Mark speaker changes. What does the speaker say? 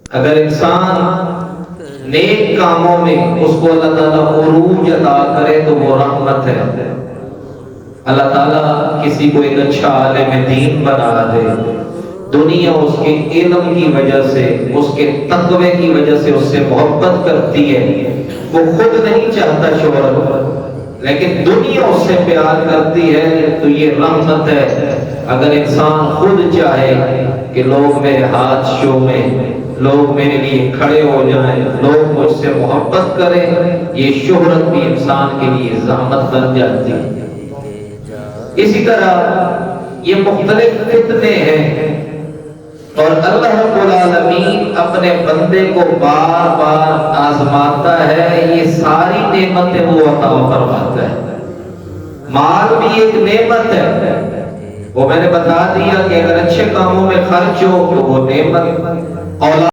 Speaker 1: अगर इंसान नेक कामों में उसको अल्लाह ताला उरूज अता करे तो वो रहमत है। अल्लाह ताला किसी को एक अच्छा आलिम दीन बना दे, दुनिया उसके इल्म की वजह से, उसके तक़वे की वजह से उससे मोहब्बत करती है। वो खुद नहीं चाहता शोहरत, लेकिन दुनिया उससे प्यार करती है, तो ये रहमत है। अगर इंसान खुद चाहे कि लोग मेरे हाथ चूमें, लोग मेरे लिए खड़े हो जाएं, लोग मुझसे मोहब्बत करें, ये शोहरत भी इंसान के लिए ज़हमत बन जाती है। इसी तरह ये मुख्तलिफ फितने हैं और अल्लाह रब्बुल आलमीन अपने बंदे को बार बार आजमाता है। ये सारी नेमतें वो अता फरमाता है। माल भी एक नेमत है, वो मैंने बता दिया कि अगर अच्छे कामों में खर्च हो तो वो नेमत। औलाद